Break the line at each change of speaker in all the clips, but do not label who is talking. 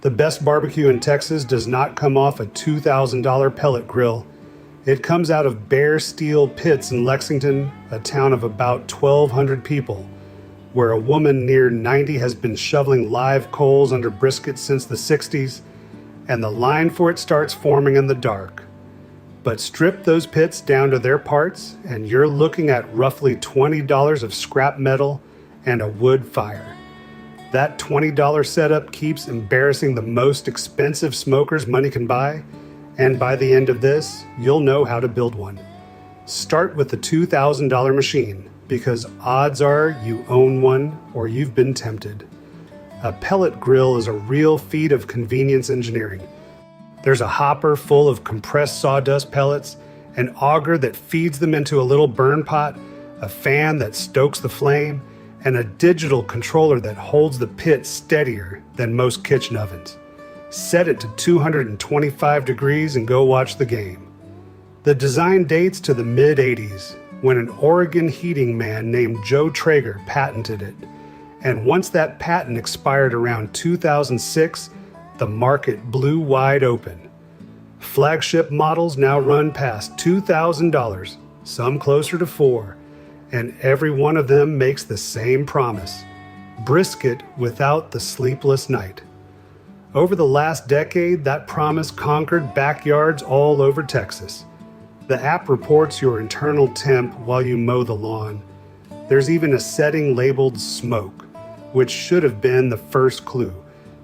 The best barbecue in Texas does not come off a $2,000 pellet grill. It comes out of bare steel pits in Lexington, a town of about 1,200 people, where a woman near 90 has been shoveling live coals under brisket since the 60s, and the line for it starts forming in the dark. But strip those pits down to their parts, and you're looking at roughly $20 of scrap metal and a wood fire. That $20 setup keeps embarrassing the most expensive smokers money can buy, and by the end of this, you'll know how to build one. Start with the $2,000 machine, because odds are you own one or you've been tempted. A pellet grill is a real feat of convenience engineering. There's a hopper full of compressed sawdust pellets, an auger that feeds them into a little burn pot, a fan that stokes the flame, and a digital controller that holds the pit steadier than most kitchen ovens. Set it to 225 degrees and go watch the game. The design dates to the mid-'80s, when an Oregon heating man named Joe Traeger patented it. And once that patent expired around 2006, the market blew wide open. Flagship models now run past $2,000, some closer to $4,000, and every one of them makes the same promise: brisket without the sleepless night. Over the last decade, that promise conquered backyards all over Texas. The app reports your internal temp while you mow the lawn. There's even a setting labeled smoke, which should have been the first clue,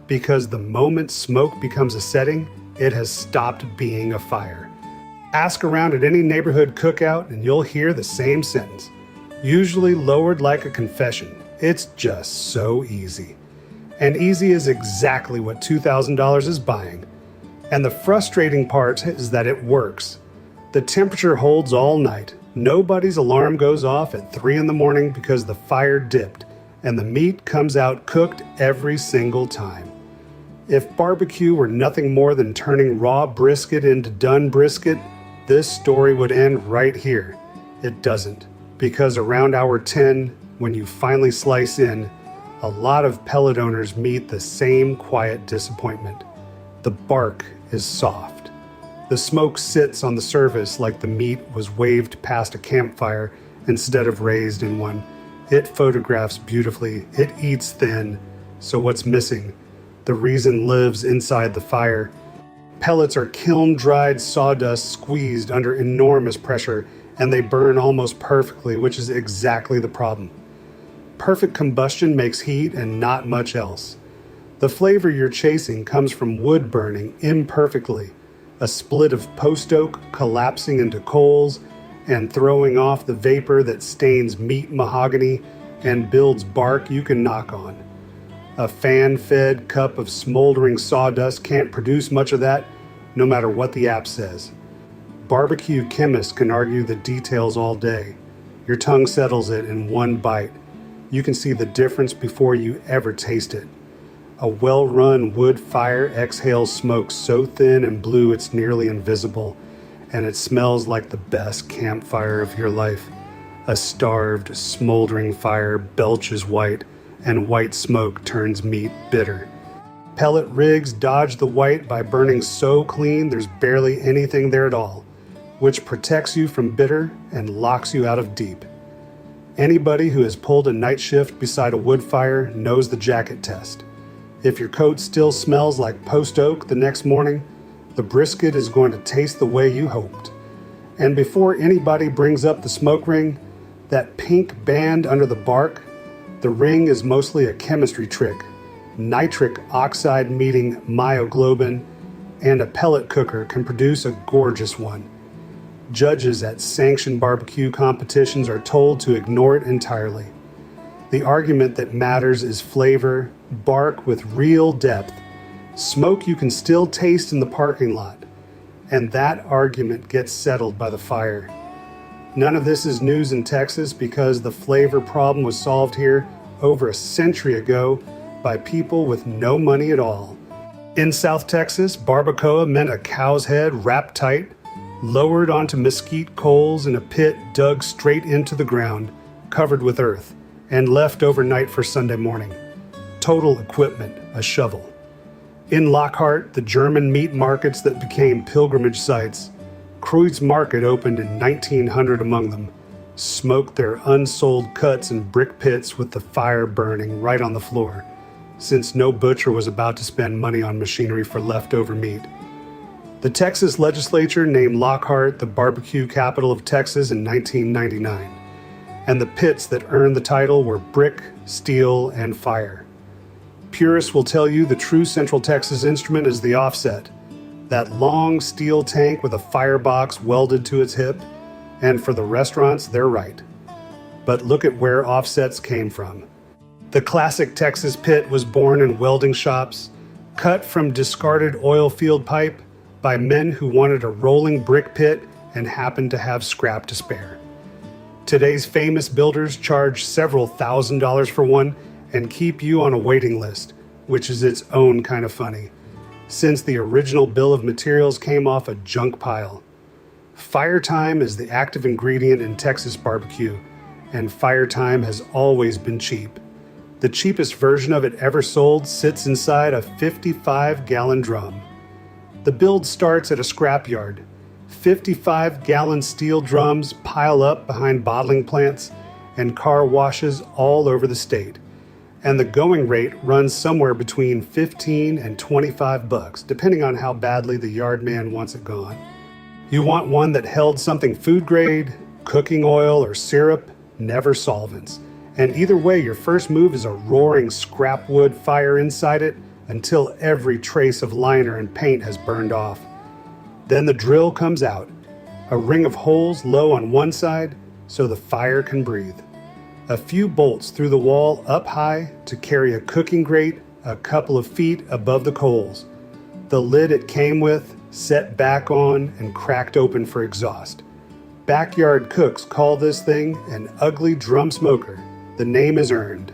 because the moment smoke becomes a setting, it has stopped being a fire. Ask around at any neighborhood cookout and you'll hear the same sentence, usually lowered like a confession: it's just so easy. And easy is exactly what $2,000 is buying. And the frustrating part is that it works. The temperature holds all night. Nobody's alarm goes off at 3 in the morning because the fire dipped, and the meat comes out cooked every single time. If barbecue were nothing more than turning raw brisket into done brisket, this story would end right here. It doesn't, because around hour 10, when you finally slice in, a lot of pellet owners meet the same quiet disappointment. The bark is soft. The smoke sits on the surface like the meat was waved past a campfire instead of raised in one. It photographs beautifully, it eats thin. So what's missing? The reason lives inside the fire. Pellets are kiln-dried sawdust squeezed under enormous pressure, and they burn almost perfectly, which is exactly the problem. Perfect combustion makes heat and not much else. The flavor you're chasing comes from wood burning imperfectly, a split of post oak collapsing into coals and throwing off the vapor that stains meat mahogany and builds bark you can knock on. A fan-fed cup of smoldering sawdust can't produce much of that, no matter what the app says. Barbecue chemists can argue the details all day. Your tongue settles it in one bite. You can see the difference before you ever taste it. A well-run wood fire exhales smoke so thin and blue it's nearly invisible, and it smells like the best campfire of your life. A starved, smoldering fire belches white, and white smoke turns meat bitter. Pellet rigs dodge the white by burning so clean there's barely anything there at all, which protects you from bitter and locks you out of deep. Anybody who has pulled a night shift beside a wood fire knows the jacket test. If your coat still smells like post oak the next morning, the brisket is going to taste the way you hoped. And before anybody brings up the smoke ring, that pink band under the bark, the ring is mostly a chemistry trick. Nitric oxide meeting myoglobin, and a pellet cooker can produce a gorgeous one. Judges at sanctioned barbecue competitions are told to ignore it entirely. The argument that matters is flavor, bark with real depth, smoke you can still taste in the parking lot, and that argument gets settled by the fire. None of this is news in Texas because the flavor problem was solved here over a century ago by people with no money at all. In South Texas, barbacoa meant a cow's head wrapped tight, lowered onto mesquite coals in a pit dug straight into the ground, covered with earth, and left overnight for Sunday morning. Total equipment, a shovel. In Lockhart, the German meat markets that became pilgrimage sites, Kreuz Market opened in 1900 among them, smoked their unsold cuts in brick pits with the fire burning right on the floor, since no butcher was about to spend money on machinery for leftover meat. The Texas legislature named Lockhart the barbecue capital of Texas in 1999, and the pits that earned the title were brick, steel, and fire. Purists will tell you the true Central Texas instrument is the offset, that long steel tank with a firebox welded to its hip, and for the restaurants, they're right. But look at where offsets came from. The classic Texas pit was born in welding shops, cut from discarded oil field pipe by men who wanted a rolling brick pit and happened to have scrap to spare. Today's famous builders charge several $1,000s for one and keep you on a waiting list, which is its own kind of funny, since the original bill of materials came off a junk pile. Fire time is the active ingredient in Texas barbecue, and fire time has always been cheap. The cheapest version of it ever sold sits inside a 55-gallon drum. The build starts at a scrapyard. 55-gallon steel drums pile up behind bottling plants and car washes all over the state. And the going rate runs somewhere between 15 and 25 bucks, depending on how badly the yard man wants it gone. You want one that held something food grade, cooking oil, or syrup, never solvents. And either way, your first move is a roaring scrap wood fire inside it until every trace of liner and paint has burned off. Then the drill comes out, a ring of holes low on one side so the fire can breathe. A few bolts through the wall up high to carry a cooking grate a couple of feet above the coals. The lid it came with set back on and cracked open for exhaust. Backyard cooks call this thing an ugly drum smoker. The name is earned.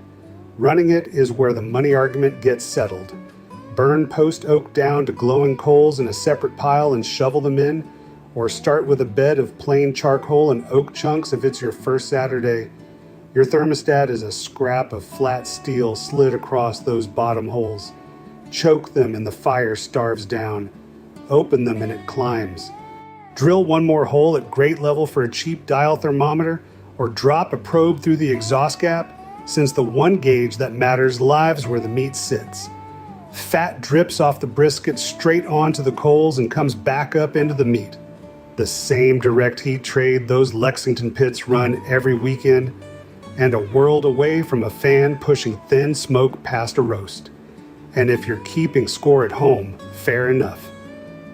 Running it is where the money argument gets settled. Burn post oak down to glowing coals in a separate pile and shovel them in, or start with a bed of plain charcoal and oak chunks if it's your first Saturday. Your thermostat is a scrap of flat steel slid across those bottom holes. Choke them and the fire starves down. Open them and it climbs. Drill one more hole at grate level for a cheap dial thermometer, or drop a probe through the exhaust gap, since the one gauge that matters lives where the meat sits. Fat drips off the brisket straight onto the coals and comes back up into the meat. The same direct heat trade those Lexington pits run every weekend, and a world away from a fan pushing thin smoke past a roast. And if you're keeping score at home, fair enough.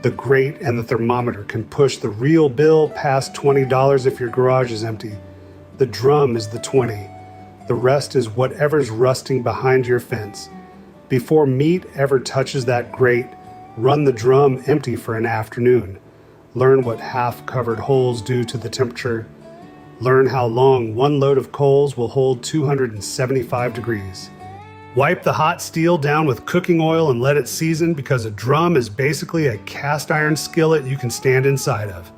The grate and the thermometer can push the real bill past $20 if your garage is empty. The drum is the 20. The rest is whatever's rusting behind your fence. Before meat ever touches that grate, run the drum empty for an afternoon. Learn what half-covered holes do to the temperature. Learn how long one load of coals will hold 275 degrees. Wipe the hot steel down with cooking oil and let it season, because a drum is basically a cast iron skillet you can stand inside of.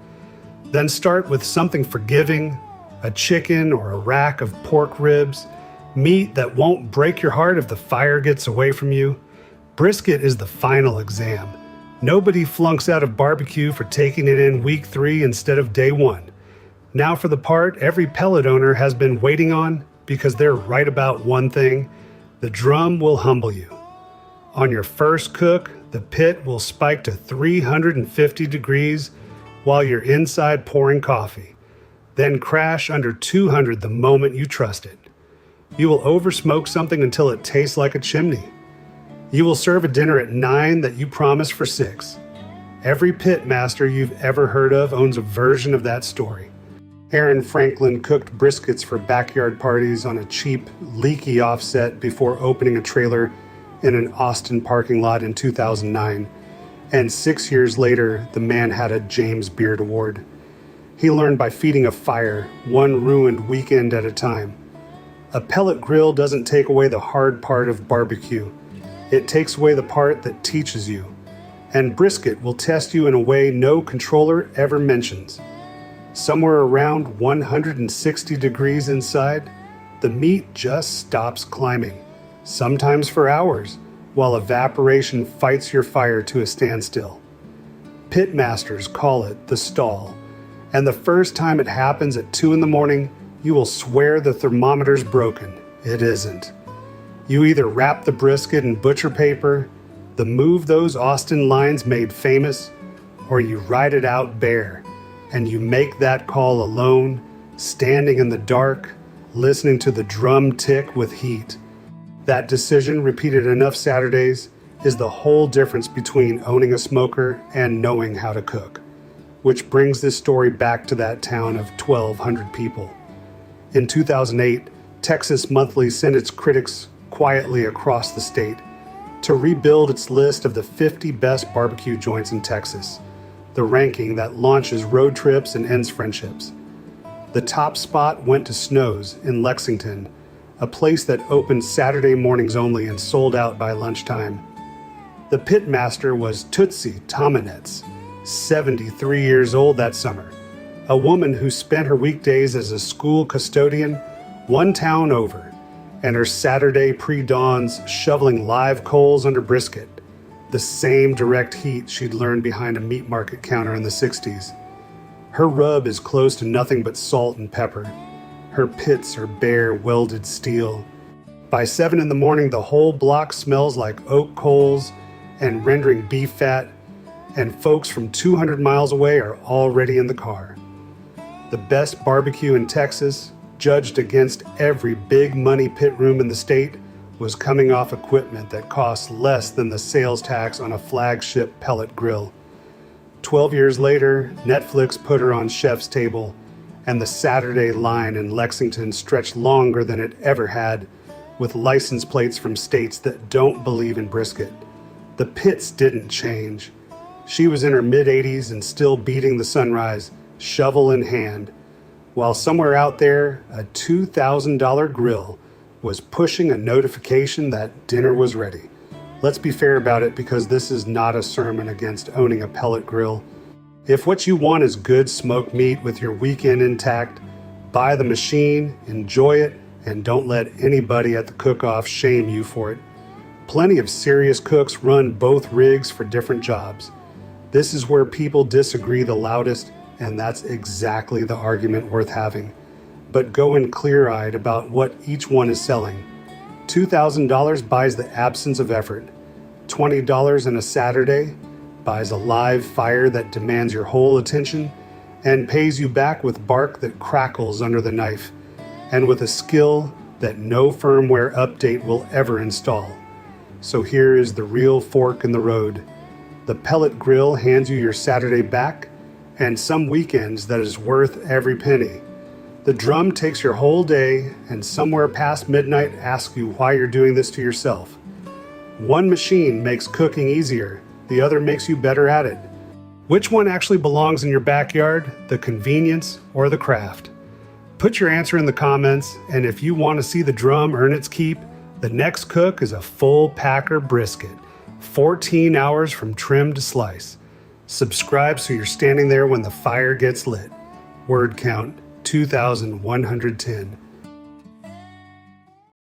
Then start with something forgiving, a chicken or a rack of pork ribs, meat that won't break your heart if the fire gets away from you. Brisket is the final exam. Nobody flunks out of barbecue for taking it in week 3 instead of day 1. Now for the part every pellet owner has been waiting on, because they're right about one thing: the drum will humble you. On your first cook, the pit will spike to 350 degrees while you're inside pouring coffee, then crash under 200 the moment you trust it. You will oversmoke something until it tastes like a chimney. You will serve a dinner at 9 that you promised for 6. Every pit master you've ever heard of owns a version of that story. Aaron Franklin cooked briskets for backyard parties on a cheap, leaky offset before opening a trailer in an Austin parking lot in 2009. And 6 years later, the man had a James Beard Award. He learned by feeding a fire, one ruined weekend at a time. A pellet grill doesn't take away the hard part of barbecue. It takes away the part that teaches you. And brisket will test you in a way no controller ever mentions. Somewhere around 160 degrees inside, the meat just stops climbing, sometimes for hours, while evaporation fights your fire to a standstill. Pit masters call it the stall, and the first time it happens at 2 in the morning, you will swear the thermometer's broken. It isn't. You either wrap the brisket in butcher paper, the move those Austin lines made famous, or you ride it out bare, and you make that call alone, standing in the dark, listening to the drum tick with heat. That decision, repeated enough Saturdays, is the whole difference between owning a smoker and knowing how to cook. Which brings this story back to that town of 1,200 people. In 2008, Texas Monthly sent its critics quietly across the state to rebuild its list of the 50 best barbecue joints in Texas, the ranking that launches road trips and ends friendships. The top spot went to Snow's in Lexington, a place that opened Saturday mornings only and sold out by lunchtime. The pit master was Tootsie Tominetz, 73 years old that summer, a woman who spent her weekdays as a school custodian one town over, and her Saturday pre-dawns shoveling live coals under brisket, the same direct heat she'd learned behind a meat market counter in the 60s. Her rub is close to nothing but salt and pepper. Her pits are bare welded steel. By 7 in the morning, the whole block smells like oak coals and rendering beef fat, and folks from 200 miles away are already in the car. The best barbecue in Texas, judged against every big money pit room in the state, was coming off equipment that costs less than the sales tax on a flagship pellet grill. 12 years later, Netflix put her on chef's table, and the Saturday line in Lexington stretched longer than it ever had, with license plates from states that don't believe in brisket. The pits didn't change. She was in her mid-80s and still beating the sunrise, shovel in hand, while somewhere out there, a $2,000 grill was pushing a notification that dinner was ready. Let's be fair about it, because this is not a sermon against owning a pellet grill. If what you want is good smoked meat with your weekend intact, buy the machine, enjoy it, and don't let anybody at the cook-off shame you for it. Plenty of serious cooks run both rigs for different jobs. This is where people disagree the loudest, and that's exactly the argument worth having. But go in clear-eyed about what each one is selling. $2,000 buys the absence of effort. $20 in a Saturday buys a live fire that demands your whole attention and pays you back with bark that crackles under the knife, and with a skill that no firmware update will ever install. So here is the real fork in the road. The pellet grill hands you your Saturday back, and some weekends that is worth every penny. The drum takes your whole day, and somewhere past midnight asks you why you're doing this to yourself. One machine makes cooking easier, the other makes you better at it. Which one actually belongs in your backyard, the convenience or the craft? Put your answer in the comments, and if you want to see the drum earn its keep, the next cook is a full packer brisket, 14 hours from trim to slice. Subscribe so you're standing there when the fire gets lit. Word count 2,110.